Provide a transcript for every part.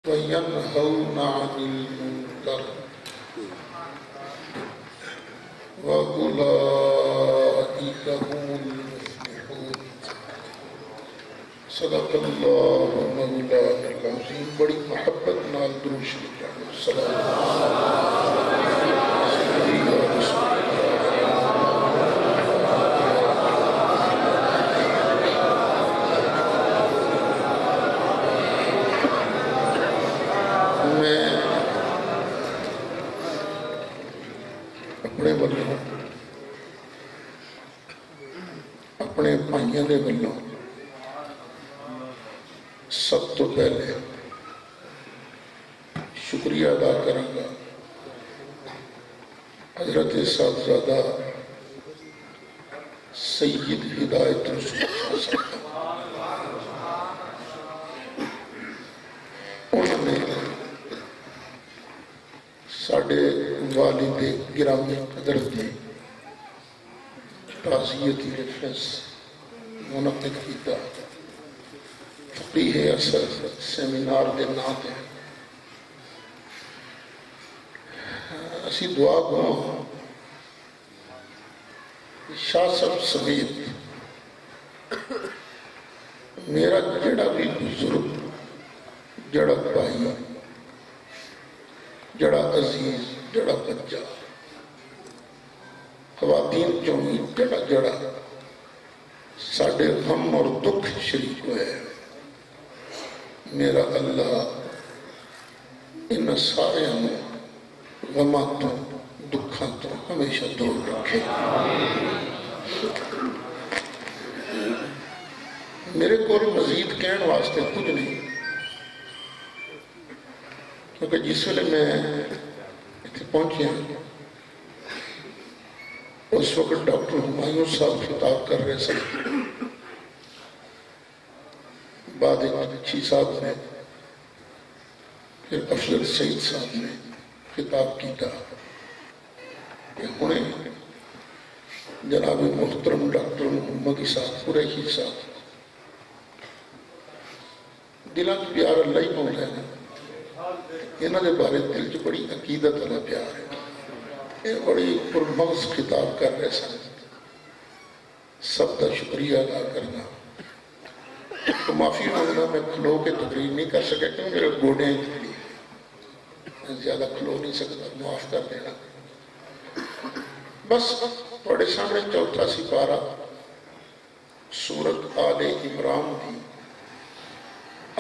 وَيَنْهَوْنَ عَنِ الْمُنْكَرِ وَأُولَٰئِكَ هُمُ الْمُفْلِحُونَ۔ صدق اللہ مولانا العظیم۔ بڑی محبت نال درود شریف پڑھو۔ صلی میں اپنے بلوں اپنے بھائیوں کے بلوں سب تو پہلے شکریہ ادا کروں گا حضرت صاحبزادہ سید ہدایت رسول صاحب۔ انہوں نے ساڑھے والد گرامی قدر کی تعزیتی ریفرنس منعقد کیتا فقیہ اثر سیمینار کے نام تے اسی دعا کو شاہ صاحب سمیت میرا جڑا بھی بزرگ جڑا بھائی جڑا عزیز جڑا بچہ خواتین چونی جڑا جڑا ساڑھے غم اور دکھ شریک ہوئے میرا اللہ ان سارے غماں تو دکھاں تو ہمیشہ دور رکھے۔ میرے کو مزید کہنے واسطے کچھ نہیں، کیونکہ جس ویلے میں پہنچے اس وقت ڈاکٹر ہمایوں صاحب خطاب کر رہے سن، بعد اچھی صاحب نے پھر افضل سعید صاحب نے خطاب کیتا کہ انہیں جناب محترم ڈاکٹر محمد صاحب قریشی صاحب دلان کی پیار اللہ ہی پہنچ ہے، انہوں نے بارے دل کی بڑی عقیدت اللہ پیار ہے، یہ بڑی پرمغز خطاب کر رہے سن، سب کا شکریہ ادا کرنا۔ تو معافی مانگنا میں کھلو کے تقریر نہیں کر سکے کیوں میرے گوڑے ہیں تھوڑی زیادہ کھلو نہیں سکتا، معاف کر دینا۔ بس بڑے سامنے چوتھا سپارہ سورت آل عمران دی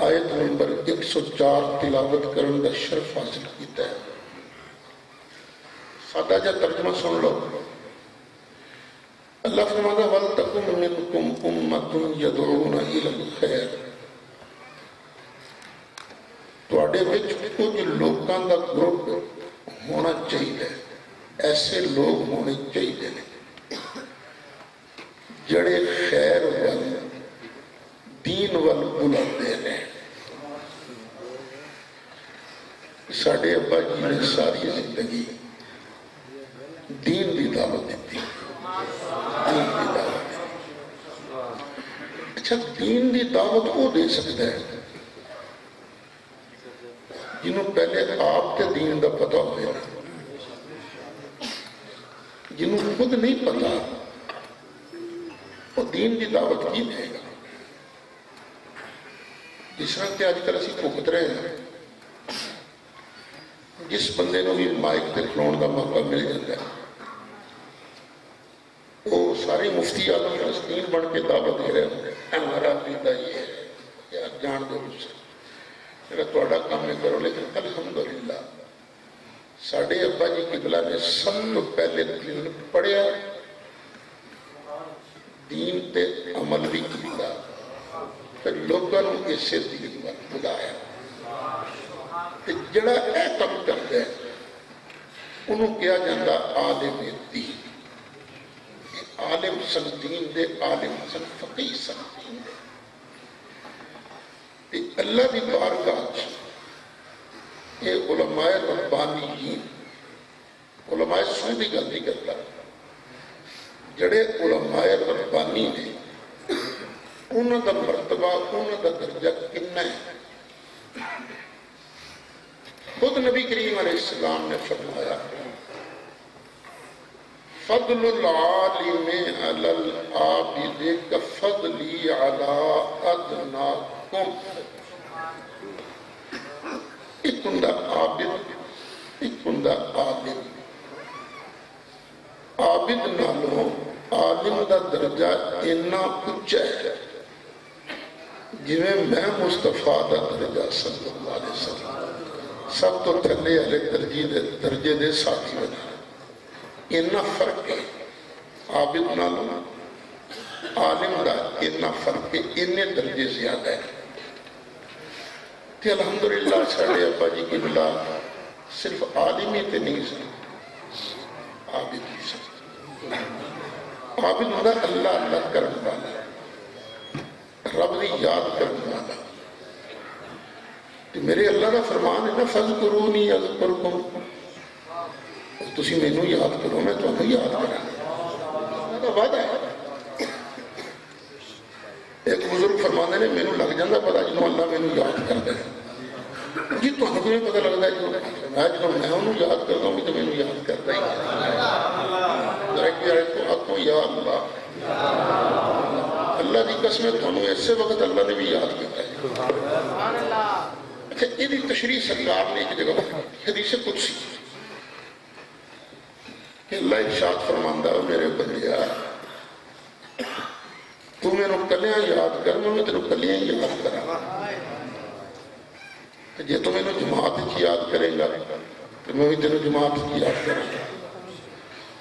آیت نمبر 104 تلاوت کرن دا شرف حاصل کیتا ہے۔ سادہ جا ترجمہ سن لو۔ اللہ فرماتا وَلْتَكُمْ مِنْكُمْ أُمَّةٌ يَدْعُونَ إِلَى الْخَيْرِ، تواڈے وچ کچھ لوکاں دا گروپ ہونا چاہیے، ایسے لوگ ہونے چاہیے جڑے خیر وال دین وال بلاتے ہیں۔ ساڑھے ابا جی نے ساری زندگی دین دی دعوت دیتی، دین دی دعوت دیتی۔ اچھا دین دی دعوت وہ دے سکتا ہے جنہوں پہلے آپ کے دین دا پتہ ہوئے نا، جنہوں خود نہیں پتا وہ دین دی دعوت کی دے گا۔ جس طرح کہ آج کل اسی بھگت رہے ہیں، جس بندے نے بھی مائک تے کھلون کا موقع مل جاتا ہے وہ سارے مفتی اعظم فلسطین بن کے دعوت دے رہے ہیں، ہمارا عقیدہ یہ ہے یا جان دو سے میرا تھوڑا کام نہیں کرو، لیکن الحمدللہ ساڑھے ابا جی قبلہ نے سب تو پہلے دین پڑھیا، دین تے عمل بھی کیتا، پھر لوگوں نے اسے دین پر بلایا۔ جڑا اے کم کرتا ہے انہوں کیا جاندہ عالم دین، عالم سن دین دے، عالم سن فقیہ سن دین دے۔ اللہ دی بارگاہ یہ علماء ربانیین، علماء سن دی گل نہیں کرتا، جڑے علماء ربانی نے انہوں دا مرتبہ انہوں دا درجہ کتنا ہے خود نبی کریم علیہ السلام نے فرمایا فضل العالم علی العابد کفضلی علی ادناکم. ایک بندہ عابد، ایک بندہ عالم. عابد نالوں عالم دا درجہ اتنا اچا ہے جویں میں مصطفیٰ دا درجہ صلی اللہ علیہ وسلم سب تو تھلے والے درجے دے ساتھی بنا. اتنا فرق ہے عابد نالوں عالم دا، اتنا فرق ہے، اتنے درجے زیادہ ہے. کہ الحمدللہ ساڑھے ابا جی کی بلا صرف عالم ہی تے نہیں سن، عابد بھی سن. عابد ہوتا اللہ اللہ کرنے والا، رب دی یاد کرنے والا. میرے اللہ کا فرمان ہے نا فَاذْكُرُونِي أَذْكُرْكُمْ، تسی مینوں یاد کرو میں تمہیں یاد کروں. میرا وعدہ ہے. ایک بزرگ فرمانے نے مینوں لگ جاندہ پتا جنہوں اللہ مینوں یاد کر دے. جی تو ہمیں بھی پتا لگتا ہے جنہوں میں انہوں یاد کرتا ہوں تو مینوں یاد کرتا ہی ذرا پیارے تو آتوں یا اللہ، اللہ دی قسمیں تھانوں ایسے وقت اللہ نے بھی یاد کرتا ہے. اچھا یہ تشریح سرکار نے ایک جگہ حدیث قدسی کہ اللہ ارشاد فرماندہ میرے بندیا تو میرے کلیاں یاد کر، میں تیرے کلیاں یاد کرا. جے تو میرے جماعت کی یاد کرے گا تو میں بھی تیرے جماعت کی یاد کروں گا.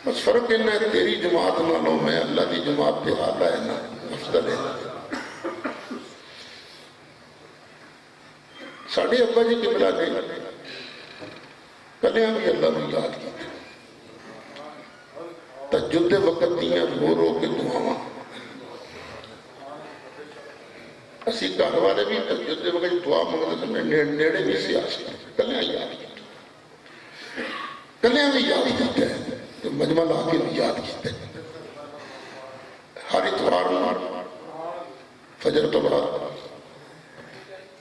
بس فرق انہا ہے تیری جماعت نہ لو، میں اللہ دی جماعت پہ آلہ ہے نا افضل ہے. ساڑھے ابا جی کی بلا دے کلیاں بھی اللہ نے یاد کی. تجد وقت دیاں رو رو کے دعاواں. اسی گھر والے بھی تجد وقت دعا منگتے میں نیڑے بھی سیاسی کلیاں یاد کی. کلیاں بھی یاد کیتے ہیں تو مجمع لا کے بھی یاد کیتے ہیں. ہر اتوار فجر تو بعد،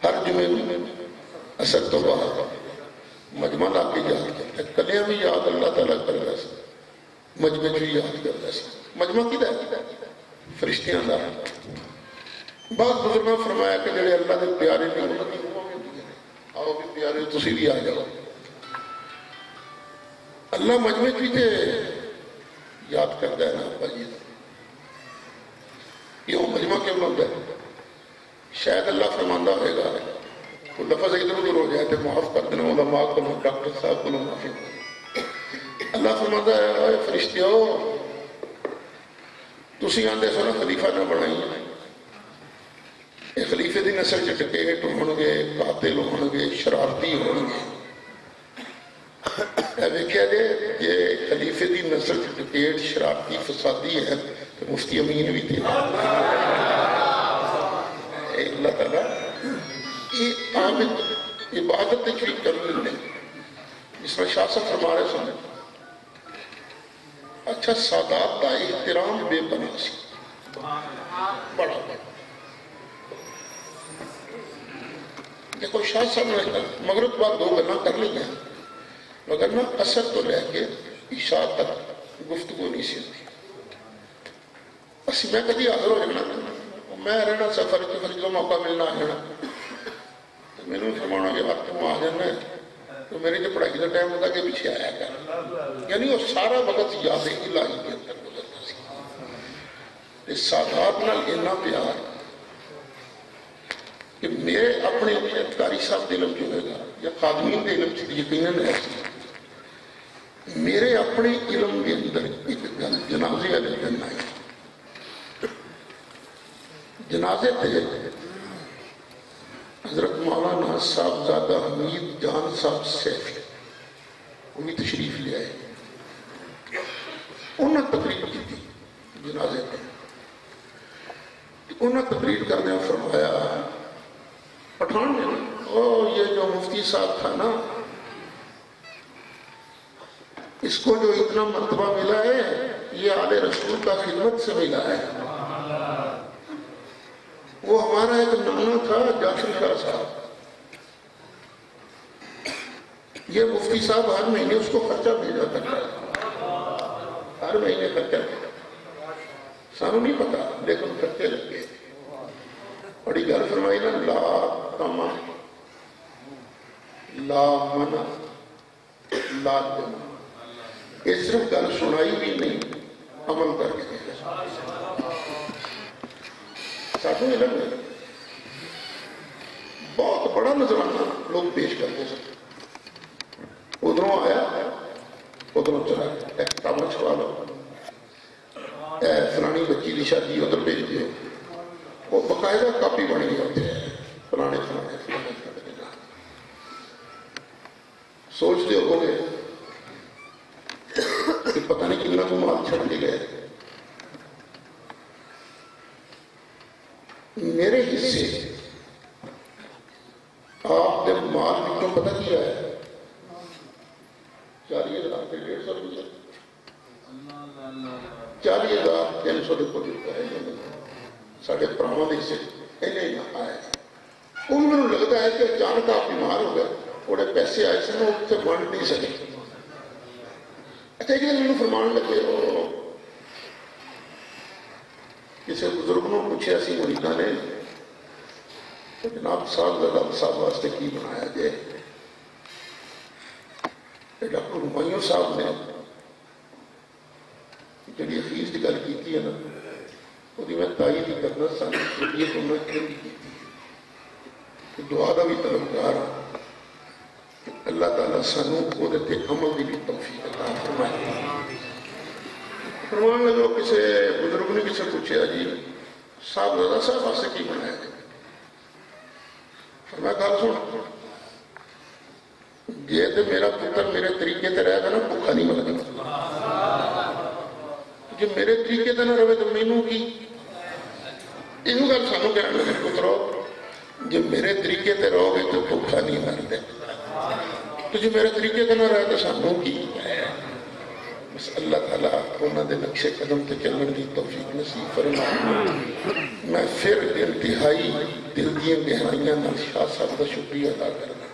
ہر جمعے اثر تو بعد مجمع لا کے یاد کیتے ہیں. کلیاں بھی یاد اللہ تعالیٰ کر رہا ہے، مجمع بھی یاد کر رہا ہے. مجمع کی ہے فرشتیاں دا. بعض بزرگاں فرمایا کہ جڑے اللہ دے پیارے نہیں آؤ بھی پیارے تسی بھی آ جاؤ. اللہ مجمع بھی تے یاد کرتا ہے نا ابا جی. یہ مجمع کیوں بنتا ہے؟ شاید اللہ فرماندہ ہوئے گا کوئی لفظ ادھر ادھر ہو جائے تو معاف کر دینا علماء کو، ڈاکٹر صاحب کو معافی. اللہ فرماندہ ہے اے فرشتیو تسی آندے سو نا خلیفہ نہ بنائی. خلیفے دی نسل ڈکیٹ ہون گے، قاتل ہون گے، شرارتی ہون گے. ویکھیا جے یہ خلیفے دی نسل ڈکیٹ شرارتی فسادی ہے تو مفتی امین بھی تھے. اللہ تعالیٰ یہ عابد عبادت کی کرنے لیں. جس میں شاہ صاحب فرما رہے سنے اچھا سادات کا احترام بے پناہ سی بڑا بڑا. دیکھو شاہ صاحب نے مغرب بعد دو گلہ کر لی ہیں مگر نہ اثر تو لے کے عشاء تک گفتگو نہیں سی ہوتی. اسی میں کدی حاضر ہو جانا میں رہنا سفر جو موقع ملنا آنا تو میں نے فرمانا کہ وقت تم آ جانا تو میری جو پڑھائی کا ٹائم ہوتا کہ پیچھے آیا کر. یعنی وہ سارا وقت یاد الہی کے اندر گزرتا سی. اس سادات نال اتنا پیار کہ میرے اپنے قاری صاحب دے علم جو ہوگا یا خادمین دے علم چلی یقیناً ہے میرے اپنے علم کے اندر ایک گل جنازے والے دن آئی. جنازے تھے حضرت مولانا صاحب زادہ حمید جان صاحب سیفی انہیں تشریف لے آئے. انہوں تقریر کی تھی جنازے پہ. انہوں تقریر کرنے فرمایا پٹھان نے یہ جو مفتی صاحب تھا نا اس کو جو اتنا مرتبہ ملا ہے یہ آل رسول کا خدمت سے ملا ہے. وہ ہمارا ایک نانا تھا جعفر شاہ صاحب یہ مفتی صاحب ہر مہینے اس کو خرچہ بھیجا کرتا ہے، ہر مہینے خرچہ بھیجا، سانو نہیں پتا لیکن خرچے لگ گئے۔ بڑی گل فرمائی نا، لا تما لا منع لا جمع، یہ صرف گل سنائی بھی نہیں، عمل کر کے ساتھوں علم ہے۔ بہت بڑا نظرانہ لوگ پیش کرتے سکتے، ادھروں آیا ادھروں چلا گیا، ایک کتاب چھوا لو، فلانی بچی کی شادی ادھر بھیج دیو، وہ باقاعدہ کاپی بنی ہوتی ہے، فلانے فلانے فلانے فلانے نام۔ سوچتے ہو گے کہ پتہ نہیں کتنا کو مال چھڑ کے گئے۔ میرے حصے آپ نے مال کیوں پتہ کیا ہے؟ 40,000 کے 150 40,300 کو دیتا ہے ساڑھے پراواں دے سے انہیں نہ آئے۔ ان میں لگتا ہے کہ اچانک آپ بیمار ہو گئے، تھوڑے پیسے آئے سے وہ سے بانٹ نہیں سکے۔ اچھا کہ انہوں فرمان لگے ہو کسی بزرگ نے پوچھے اسی مریدہ نے جناب صاحب واسطے کی بنایا جائے؟ ڈاکٹر ہمایوں صاحب نے جڑی حفیظ کی گل کی ہے نا، وہ میں تائید کرنا ساری یہ دونوں کیوں کی دعا کا بھی طلبگار ہوں کہ اللہ تعالیٰ سانوں وہ دیتے عمل کی بھی توفیق عطا فرمائے۔ فرمان لگو کسی بزرگ نے کسی پوچھا جی صاحب زادہ صاحب واسطے کی بنایا جائے؟ فرمایا گل سن، جی تو میرا پتر میرے طریقے تے رہے گا نا بھوکا نہیں مرے گا، جی میرے طریقے تے نہ رہے تو مینوں کی؟ یہ گل سانوں کہنے لگے پترو جی میرے طریقے تے رہو گے تو بھوکا نہیں مرتے، تو جی میرے طریقے تے نہ رہے تو سانوں کی؟ بس اللہ تعالیٰ انہوں نے نقشے قدم تے چلن کی توفیق نصیب فرمائے۔ میں پھر انتہائی دل دیا گہرائیاں نال شاہ صاحب کا شکریہ ادا کرنا،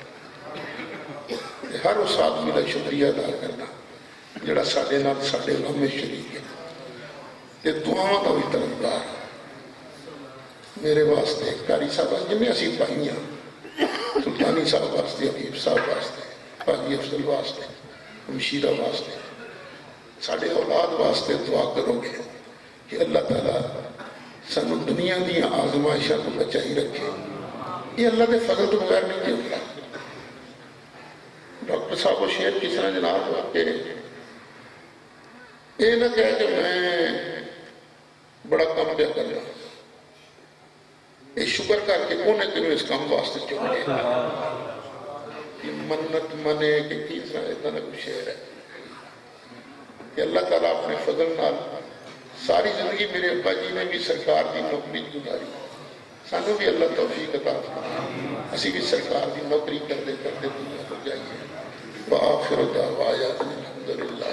ہر اس آدمی کا شکریہ ادا کرنا جڑا ساڈے نال ساڈے غم میں شریک ہے، یہ دعاواں کا بھی طلبگار میرے واسطے قاری صاحب جنہیں اسی پائیاں، سلطانی صاحب واسطے، حبیب صاحب واسطے، حاجی افضل واسطے، مشیرہ واسطے، ساڑھے اولاد واسطے دعا کرو گے کہ اللہ تعالیٰ سانو دنیا دیا آزمائشاں کو بچائی رکھے۔ یہ اللہ کے فضل تو بغیر نہیں ہوتا۔ ڈاکٹر صاحب کو شیئر کس طرح جناب کہ یہ نہ کہہ کہ میں بڑا کم پہ کر رہا ہوں، یہ شکر کر کے کونے تینوں اس کام واسطے چن گیا، یہ منت منے کہ کس طرح اتنا کچھ شعر ہے کہ اللہ تعالیٰ اپنے فضل نال ساری زندگی میرے ابا جی نے بھی سرکار دی نوکری گزاری، سانوں بھی اللہ توفیق عطا فرمائے، اسی بھی سرکار دی نوکری کرتے کرتے دنیا کو جائیے۔ وآخر دعوانا الحمدللہ۔